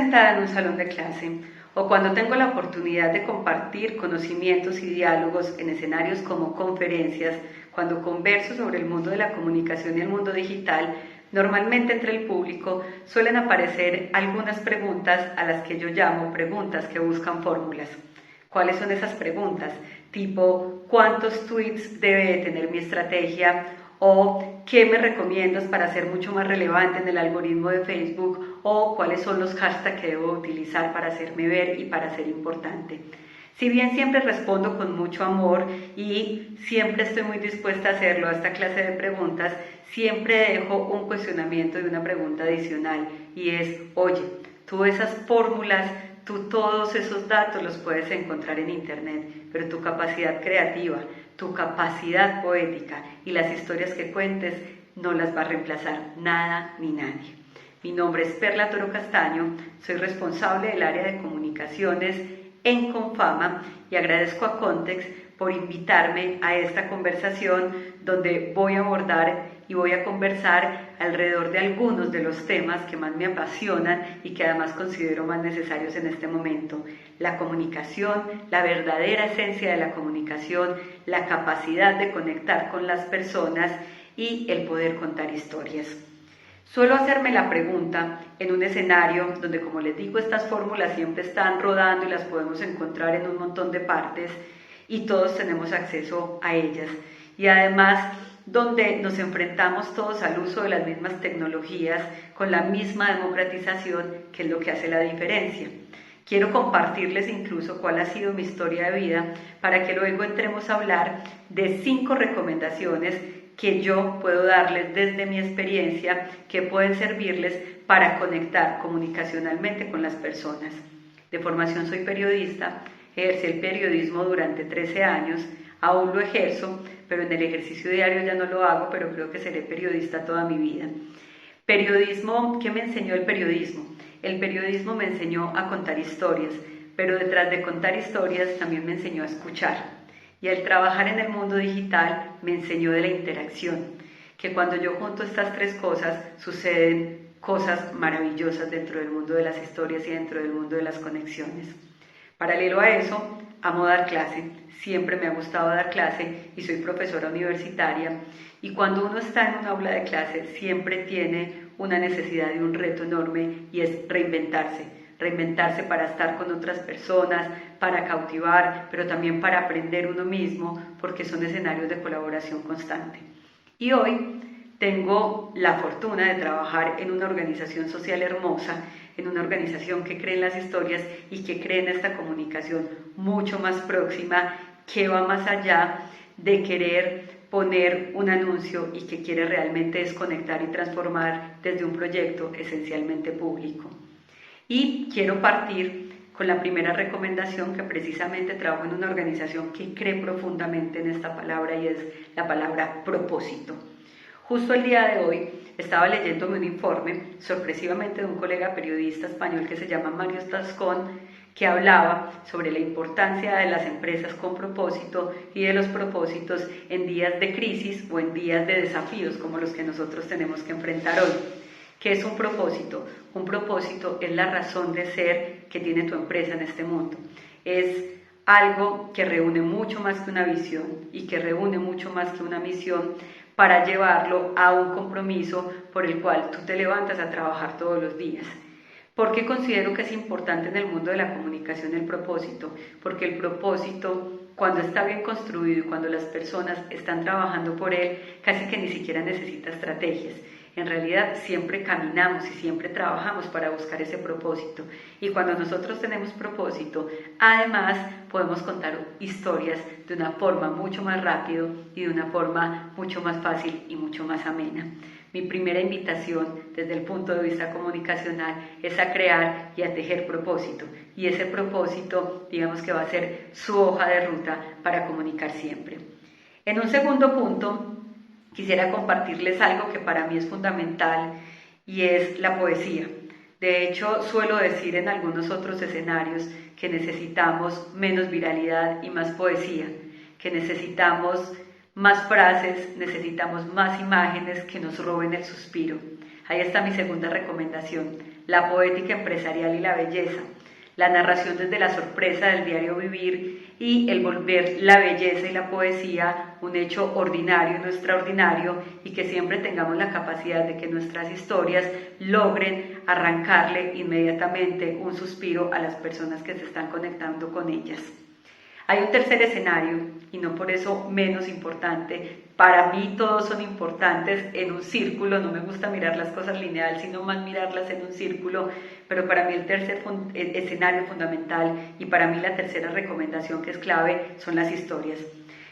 sentada en un salón de clase o cuando tengo la oportunidad de compartir conocimientos y diálogos en escenarios como conferencias, cuando converso sobre el mundo de la comunicación y el mundo digital, normalmente entre el público suelen aparecer algunas preguntas a las que yo llamo preguntas que buscan fórmulas. ¿Cuáles son esas preguntas? Tipo, ¿cuántos tweets debe tener mi estrategia? ¿O qué me recomiendas para ser mucho más relevante en el algoritmo de Facebook? ¿O cuáles son los hashtags que debo utilizar para hacerme ver y para ser importante? Si bien siempre respondo con mucho amor y siempre estoy muy dispuesta a hacerlo a esta clase de preguntas, siempre dejo un cuestionamiento y una pregunta adicional y es, oye, tú esas fórmulas, tú todos esos datos los puedes encontrar en internet, pero tu capacidad creativa, tu capacidad poética y las historias que cuentes no las va a reemplazar nada ni nadie. Mi nombre es Perla Toro Castaño, soy responsable del área de comunicaciones en Confama y agradezco a Context por invitarme a esta conversación donde voy a abordar y voy a conversar alrededor de algunos de los temas que más me apasionan y que además considero más necesarios en este momento. La comunicación, la verdadera esencia de la comunicación, la capacidad de conectar con las personas y el poder contar historias. Suelo hacerme la pregunta en un escenario donde, como les digo, estas fórmulas siempre están rodando y las podemos encontrar en un montón de partes y todos tenemos acceso a ellas. Y además, donde nos enfrentamos todos al uso de las mismas tecnologías con la misma democratización, que es lo que hace la diferencia. Quiero compartirles incluso cuál ha sido mi historia de vida para que luego entremos a hablar de 5 recomendaciones que yo puedo darles desde mi experiencia que pueden servirles para conectar comunicacionalmente con las personas. De formación soy periodista, ejercí el periodismo durante 13 años, aún lo ejerzo, pero en el ejercicio diario ya no lo hago, pero creo que seré periodista toda mi vida. Periodismo, ¿qué me enseñó el periodismo? El periodismo me enseñó a contar historias, pero detrás de contar historias también me enseñó a escuchar. Y al trabajar en el mundo digital me enseñó de la interacción, que cuando yo junto estas 3 cosas suceden cosas maravillosas dentro del mundo de las historias y dentro del mundo de las conexiones. Paralelo a eso, amo dar clase, siempre me ha gustado dar clase y soy profesora universitaria y cuando uno está en un aula de clase siempre tiene una necesidad y un reto enorme y es reinventarse para estar con otras personas, para cautivar, pero también para aprender uno mismo, porque son escenarios de colaboración constante. Y hoy tengo la fortuna de trabajar en una organización social hermosa, en una organización que cree en las historias y que cree en esta comunicación mucho más próxima, que va más allá de querer poner un anuncio y que quiere realmente desconectar y transformar desde un proyecto esencialmente público. Y quiero partir con la primera recomendación, que precisamente trabajo en una organización que cree profundamente en esta palabra y es la palabra propósito. Justo el día de hoy estaba leyéndome un informe, sorpresivamente, de un colega periodista español que se llama Mario Tascón, que hablaba sobre la importancia de las empresas con propósito y de los propósitos en días de crisis o en días de desafíos como los que nosotros tenemos que enfrentar hoy. ¿Qué es un propósito? Un propósito es la razón de ser que tiene tu empresa en este mundo. Es algo que reúne mucho más que una visión y que reúne mucho más que una misión para llevarlo a un compromiso por el cual tú te levantas a trabajar todos los días. ¿Por qué considero que es importante en el mundo de la comunicación el propósito? Porque el propósito, cuando está bien construido y cuando las personas están trabajando por él, casi que ni siquiera necesita estrategias. En realidad siempre caminamos y siempre trabajamos para buscar ese propósito. Y cuando nosotros tenemos propósito, además podemos contar historias de una forma mucho más rápido y de una forma mucho más fácil y mucho más amena. Mi primera invitación desde el punto de vista comunicacional es a crear y a tejer propósito. Y ese propósito, digamos que va a ser su hoja de ruta para comunicar siempre. En un segundo punto, quisiera compartirles algo que para mí es fundamental y es la poesía. De hecho, suelo decir en algunos otros escenarios que necesitamos menos viralidad y más poesía, que necesitamos más frases, necesitamos más imágenes que nos roben el suspiro. Ahí está mi segunda recomendación, la poética empresarial y la belleza, la narración desde la sorpresa del diario vivir y el volver la belleza y la poesía un hecho ordinario, no extraordinario, y que siempre tengamos la capacidad de que nuestras historias logren arrancarle inmediatamente un suspiro a las personas que se están conectando con ellas. Hay un tercer escenario, y no por eso menos importante. Para mí todos son importantes en un círculo, no me gusta mirar las cosas lineal, sino más mirarlas en un círculo, pero para mí el tercer escenario fundamental y para mí la tercera recomendación que es clave son las historias.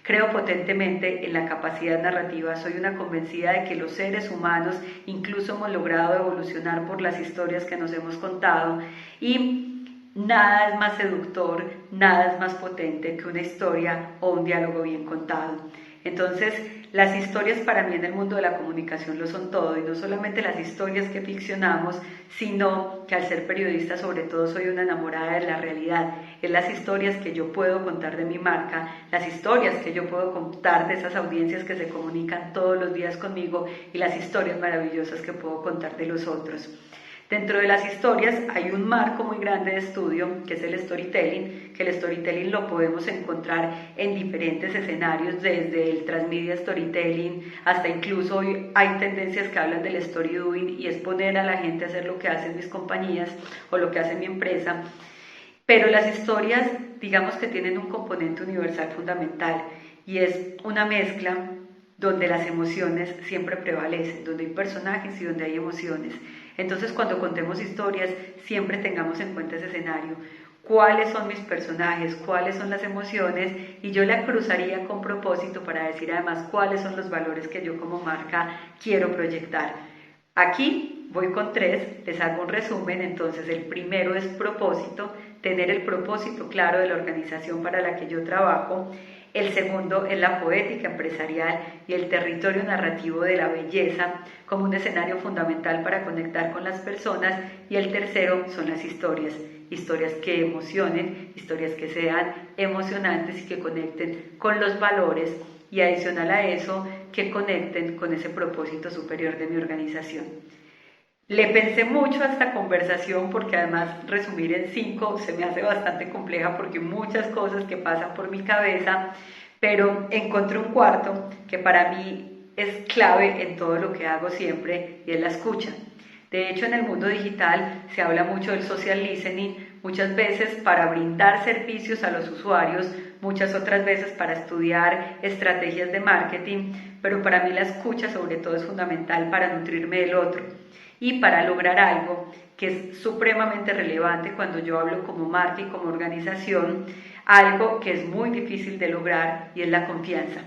Creo potentemente en la capacidad narrativa, soy una convencida de que los seres humanos incluso hemos logrado evolucionar por las historias que nos hemos contado y nada es más seductor, nada es más potente que una historia o un diálogo bien contado. Entonces, las historias para mí en el mundo de la comunicación lo son todo, y no solamente las historias que ficcionamos, sino que al ser periodista sobre todo soy una enamorada de la realidad. Es las historias que yo puedo contar de mi marca, las historias que yo puedo contar de esas audiencias que se comunican todos los días conmigo y las historias maravillosas que puedo contar de los otros. Dentro de las historias hay un marco muy grande de estudio que es el storytelling, que el storytelling lo podemos encontrar en diferentes escenarios, desde el transmedia storytelling hasta incluso hoy hay tendencias que hablan del story doing, y es poner a la gente a hacer lo que hacen mis compañías o lo que hace mi empresa. Pero las historias, digamos que tienen un componente universal fundamental, y es una mezcla donde las emociones siempre prevalecen, donde hay personajes y donde hay emociones. Entonces, cuando contemos historias, siempre tengamos en cuenta ese escenario. ¿Cuáles son mis personajes? ¿Cuáles son las emociones? Y yo la cruzaría con propósito para decir además cuáles son los valores que yo como marca quiero proyectar. Aquí voy con 3, les hago un resumen. Entonces, el primero es propósito, tener el propósito claro de la organización para la que yo trabajo. El segundo es la poética empresarial y el territorio narrativo de la belleza como un escenario fundamental para conectar con las personas. Y el tercero son las historias, historias que emocionen, historias que sean emocionantes y que conecten con los valores, y adicional a eso, que conecten con ese propósito superior de mi organización. Le pensé mucho a esta conversación porque además resumir en 5 se me hace bastante compleja porque muchas cosas que pasan por mi cabeza, pero encontré un cuarto que para mí es clave en todo lo que hago siempre, y es la escucha. De hecho, en el mundo digital se habla mucho del social listening, muchas veces para brindar servicios a los usuarios, muchas otras veces para estudiar estrategias de marketing, pero para mí la escucha sobre todo es fundamental para nutrirme del otro. Y para lograr algo que es supremamente relevante cuando yo hablo como marca y como organización, algo que es muy difícil de lograr, y es la confianza.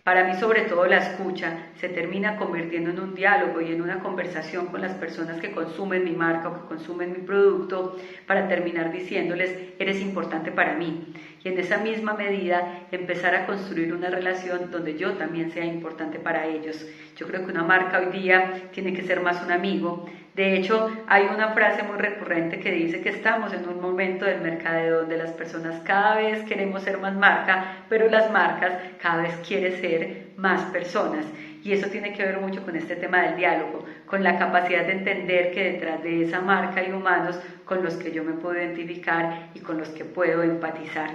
Para mí, sobre todo, la escucha se termina convirtiendo en un diálogo y en una conversación con las personas que consumen mi marca o que consumen mi producto, para terminar diciéndoles, eres importante para mí. Y en esa misma medida empezar a construir una relación donde yo también sea importante para ellos. Yo creo que una marca hoy día tiene que ser más un amigo. De hecho, hay una frase muy recurrente que dice que estamos en un momento del mercadeo donde las personas cada vez queremos ser más marca, pero las marcas cada vez quieren ser más personas. Y eso tiene que ver mucho con este tema del diálogo, con la capacidad de entender que detrás de esa marca hay humanos con los que yo me puedo identificar y con los que puedo empatizar.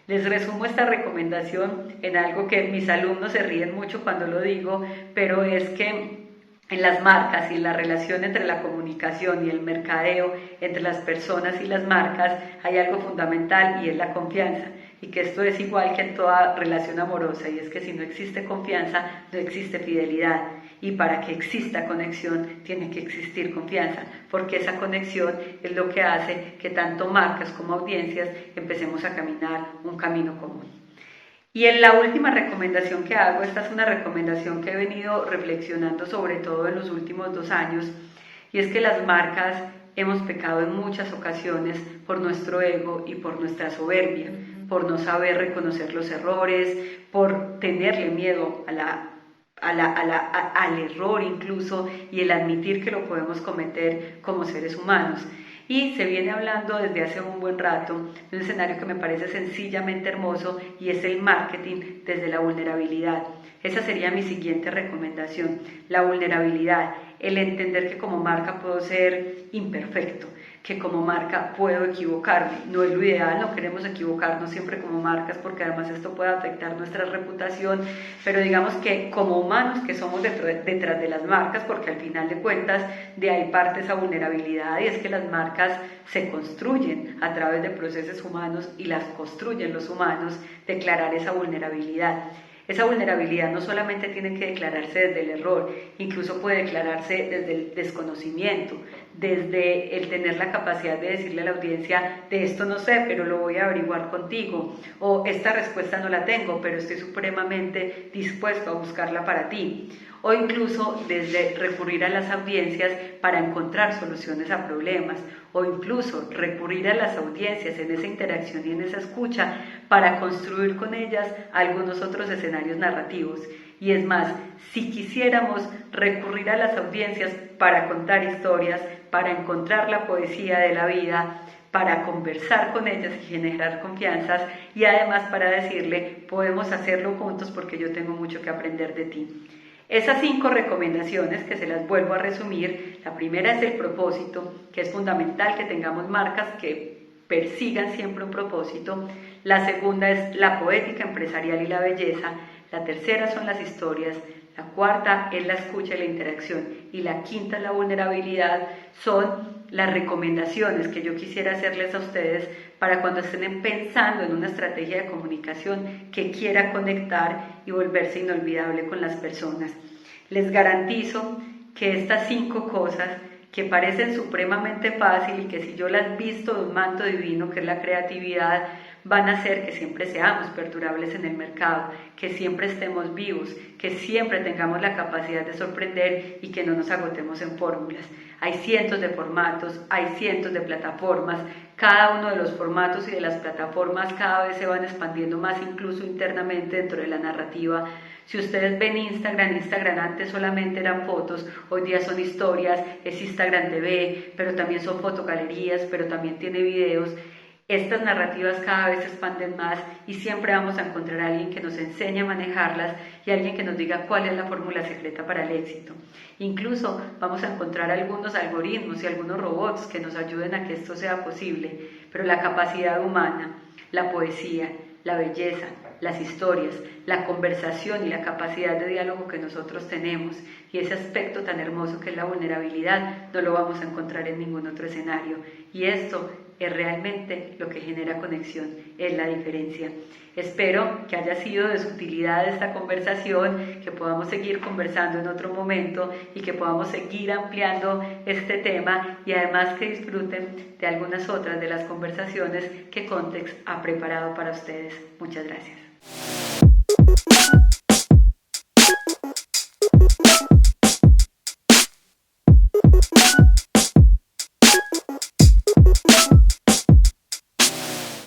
Les resumo esta recomendación en algo que mis alumnos se ríen mucho cuando lo digo, pero es que en las marcas y en la relación entre la comunicación y el mercadeo, entre las personas y las marcas, hay algo fundamental, y es la confianza. Y que esto es igual que en toda relación amorosa, y es que si no existe confianza, no existe fidelidad. Y para que exista conexión, tiene que existir confianza, porque esa conexión es lo que hace que tanto marcas como audiencias empecemos a caminar un camino común. Y en la última recomendación que hago, esta es una recomendación que he venido reflexionando sobre todo en los últimos 2 años, y es que las marcas hemos pecado en muchas ocasiones por nuestro ego y por nuestra soberbia, por no saber reconocer los errores, por tenerle miedo al error incluso, y el admitir que lo podemos cometer como seres humanos. Y se viene hablando desde hace un buen rato de un escenario que me parece sencillamente hermoso y es el marketing desde la vulnerabilidad. Esa sería mi siguiente recomendación, la vulnerabilidad, el entender que como marca puedo ser imperfecto, que como marca puedo equivocarme. No es lo ideal, no queremos equivocarnos siempre como marcas porque además esto puede afectar nuestra reputación, pero digamos que como humanos que somos detrás de las marcas, porque al final de cuentas de ahí parte esa vulnerabilidad y es que las marcas se construyen a través de procesos humanos y las construyen los humanos, declarar esa vulnerabilidad. Esa vulnerabilidad no solamente tiene que declararse desde el error, incluso puede declararse desde el desconocimiento, desde el tener la capacidad de decirle a la audiencia, de esto no sé, pero lo voy a averiguar contigo, o esta respuesta no la tengo, pero estoy supremamente dispuesto a buscarla para ti, o incluso desde recurrir a las audiencias para encontrar soluciones a problemas, o incluso recurrir a las audiencias en esa interacción y en esa escucha para construir con ellas algunos otros escenarios narrativos. Y es más, si quisiéramos recurrir a las audiencias para contar historias, para encontrar la poesía de la vida, para conversar con ellas y generar confianzas y además para decirle, podemos hacerlo juntos porque yo tengo mucho que aprender de ti. Esas 5 recomendaciones que se las vuelvo a resumir, la primera es el propósito, que es fundamental que tengamos marcas que persigan siempre un propósito. La segunda es la poética empresarial y la belleza. La tercera son las historias. La cuarta es la escucha y la interacción. Y la quinta es la vulnerabilidad. Son las recomendaciones que yo quisiera hacerles a ustedes para cuando estén pensando en una estrategia de comunicación que quiera conectar y volverse inolvidable con las personas. Les garantizo que estas 5 cosas que parecen supremamente fácil y que si yo las visto de un manto divino que es la creatividad, van a hacer que siempre seamos perdurables en el mercado, que siempre estemos vivos, que siempre tengamos la capacidad de sorprender y que no nos agotemos en fórmulas. Hay cientos de formatos, hay cientos de plataformas, cada uno de los formatos y de las plataformas cada vez se van expandiendo más incluso internamente dentro de la narrativa. Si ustedes ven Instagram antes solamente eran fotos, hoy día son historias, es Instagram TV, pero también son fotogalerías, pero también tiene videos. Estas narrativas cada vez se expanden más y siempre vamos a encontrar a alguien que nos enseñe a manejarlas y alguien que nos diga cuál es la fórmula secreta para el éxito. Incluso vamos a encontrar algunos algoritmos y algunos robots que nos ayuden a que esto sea posible, pero la capacidad humana, la poesía, la belleza, las historias, la conversación y la capacidad de diálogo que nosotros tenemos y ese aspecto tan hermoso que es la vulnerabilidad no lo vamos a encontrar en ningún otro escenario y esto es realmente lo que genera conexión, es la diferencia. Espero que haya sido de su utilidad esta conversación, que podamos seguir conversando en otro momento y que podamos seguir ampliando este tema y además que disfruten de algunas otras de las conversaciones que Context ha preparado para ustedes. Muchas gracias.